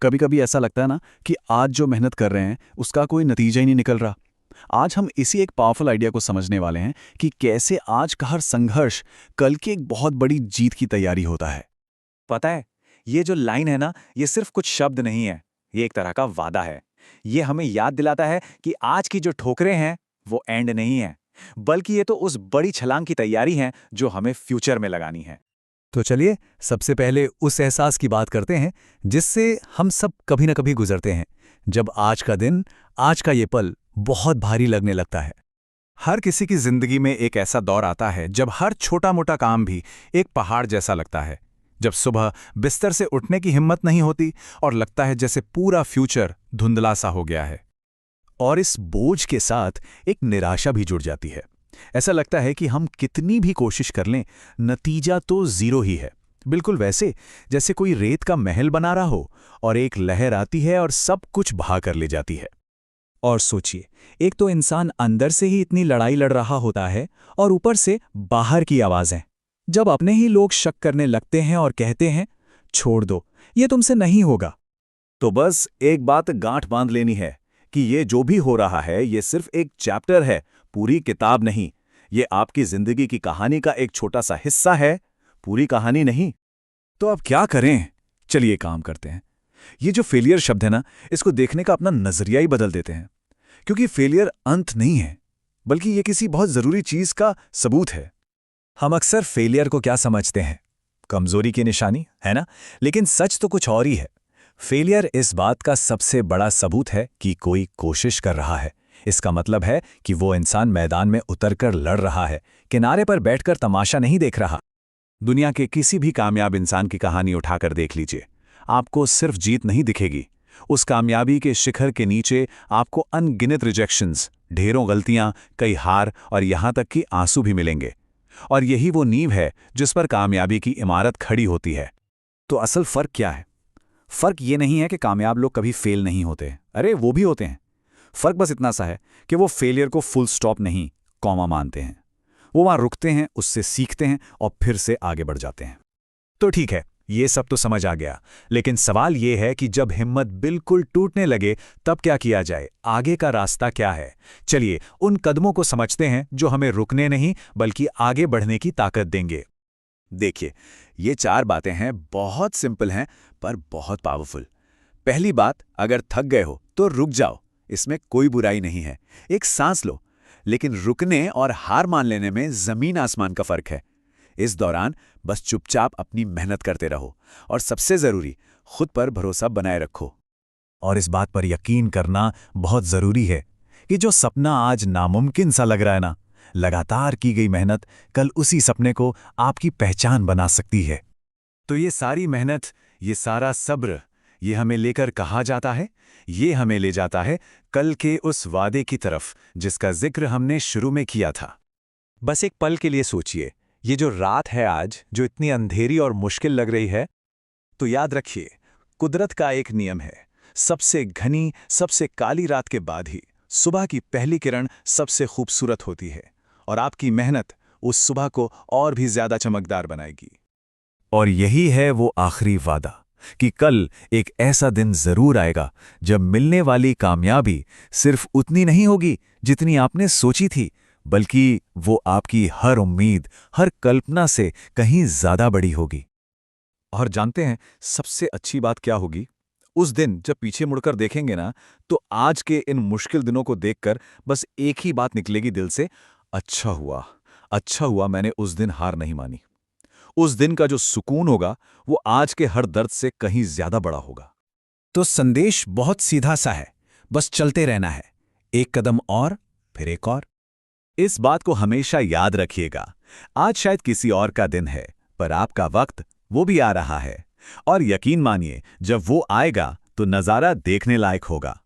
कभी कभी ऐसा लगता है ना कि आज जो मेहनत कर रहे हैं उसका कोई नतीजा ही नहीं निकल रहा। आज हम इसी एक पावरफुल आइडिया को समझने वाले हैं कि कैसे आज का हर संघर्ष कल की एक बहुत बड़ी जीत की तैयारी होता है। पता है, ये जो लाइन है ना, ये सिर्फ कुछ शब्द नहीं है। ये एक तरह का वादा है। ये हमें याद दिलाता है कि आज की जो ठोकरें हैं वो एंड नहीं है, बल्कि ये तो उस बड़ी छलांग की तैयारी है जो हमें फ्यूचर में लगानी है। तो चलिए सबसे पहले उस एहसास की बात करते हैं जिससे हम सब कभी ना कभी गुजरते हैं, जब आज का दिन, आज का ये पल बहुत भारी लगने लगता है। हर किसी की जिंदगी में एक ऐसा दौर आता है जब हर छोटा मोटा काम भी एक पहाड़ जैसा लगता है। जब सुबह बिस्तर से उठने की हिम्मत नहीं होती और लगता है जैसे पूरा फ्यूचर धुंधला सा हो गया है। और इस बोझ के साथ एक निराशा भी जुड़ जाती है। ऐसा लगता है कि हम कितनी भी कोशिश कर लें, नतीजा तो जीरो ही है। बिल्कुल वैसे जैसे कोई रेत का महल बना रहा हो और एक लहर आती है और सब कुछ बहा कर ले जाती है। और सोचिए, एक तो इंसान अंदर से ही इतनी लड़ाई लड़ रहा होता है और ऊपर से बाहर की आवाजें। जब अपने ही लोग शक करने लगते हैं और कहते हैं, छोड़ दो, ये तुमसे नहीं होगा, तो बस एक बात गांठ बांध लेनी है कि ये जो भी हो रहा है ये सिर्फ एक चैप्टर है, पूरी किताब नहीं। ये आपकी जिंदगी की कहानी का एक छोटा सा हिस्सा है, पूरी कहानी नहीं। तो अब क्या करें? चलिए काम करते हैं। ये जो फेलियर शब्द है ना, इसको देखने का अपना नजरिया ही बदल देते हैं। क्योंकि फेलियर अंत नहीं है, बल्कि ये किसी बहुत जरूरी चीज का सबूत है। हम अक्सर फेलियर को क्या समझते हैं? कमजोरी की निशानी, है ना? लेकिन सच तो कुछ और ही है। फेलियर इस बात का सबसे बड़ा सबूत है कि कोई कोशिश कर रहा है। इसका मतलब है कि वो इंसान मैदान में उतरकर लड़ रहा है, किनारे पर बैठकर तमाशा नहीं देख रहा। दुनिया के किसी भी कामयाब इंसान की कहानी उठाकर देख लीजिए, आपको सिर्फ जीत नहीं दिखेगी। उस कामयाबी के शिखर के नीचे आपको अनगिनत रिजेक्शंस, ढेरों गलतियां, कई हार और यहां तक कि आंसू भी मिलेंगे। और यही वो नींव है जिस पर कामयाबी की इमारत खड़ी होती है। तो असल फर्क क्या है? फर्क ये नहीं है कि कामयाब लोग कभी फेल नहीं होते। अरे वो भी होते हैं। फर्क बस इतना सा है कि वो फेलियर को फुल स्टॉप नहीं, कॉमा मानते हैं। वो वहां रुकते हैं, उससे सीखते हैं और फिर से आगे बढ़ जाते हैं। तो ठीक है, ये सब तो समझ आ गया, लेकिन सवाल ये है कि जब हिम्मत बिल्कुल टूटने लगे तब क्या किया जाए? आगे का रास्ता क्या है? चलिए उन कदमों को समझते हैं जो हमें रुकने नहीं बल्कि आगे बढ़ने की ताकत देंगे। देखिए, ये 4 बातें हैं, बहुत सिंपल हैं पर बहुत पावरफुल। पहली बात, अगर थक गए हो तो रुक जाओ, इसमें कोई बुराई नहीं है। एक सांस लो। लेकिन रुकने और हार मान लेने में जमीन आसमान का फर्क है। इस दौरान बस चुपचाप अपनी मेहनत करते रहो और सबसे जरूरी, खुद पर भरोसा बनाए रखो। और इस बात पर यकीन करना बहुत जरूरी है कि जो सपना आज नामुमकिन सा लग रहा है ना, लगातार की गई मेहनत कल उसी सपने को आपकी पहचान बना सकती है। तो ये सारी मेहनत, ये सारा सब्र, ये हमें लेकर कहाँ जाता है? ये हमें ले जाता है कल के उस वादे की तरफ जिसका जिक्र हमने शुरू में किया था। बस एक पल के लिए सोचिए, ये जो रात है आज, जो इतनी अंधेरी और मुश्किल लग रही है, तो याद रखिए, कुदरत का एक नियम है, सबसे घनी, सबसे काली रात के बाद ही सुबह की पहली किरण सबसे खूबसूरत होती है। और आपकी मेहनत उस सुबह को और भी ज्यादा चमकदार बनाएगी। और यही है वो आखिरी वादा कि कल एक ऐसा दिन जरूर आएगा जब मिलने वाली कामयाबी सिर्फ उतनी नहीं होगी जितनी आपने सोची थी, बल्कि वो आपकी हर उम्मीद, हर कल्पना से कहीं ज्यादा बड़ी होगी। और जानते हैं सबसे अच्छी बात क्या होगी? उस दिन जब पीछे मुड़कर देखेंगे ना, तो आज के इन मुश्किल दिनों को देखकर बस एक ही बात निकलेगी दिल से, अच्छा हुआ मैंने उस दिन हार नहीं मानी। उस दिन का जो सुकून होगा वो आज के हर दर्द से कहीं ज्यादा बड़ा होगा। तो संदेश बहुत सीधा सा है, बस चलते रहना है, एक कदम और फिर एक और। इस बात को हमेशा याद रखिएगा, आज शायद किसी और का दिन है, पर आपका वक्त वो भी आ रहा है। और यकीन मानिए, जब वो आएगा तो नज़ारा देखने लायक होगा।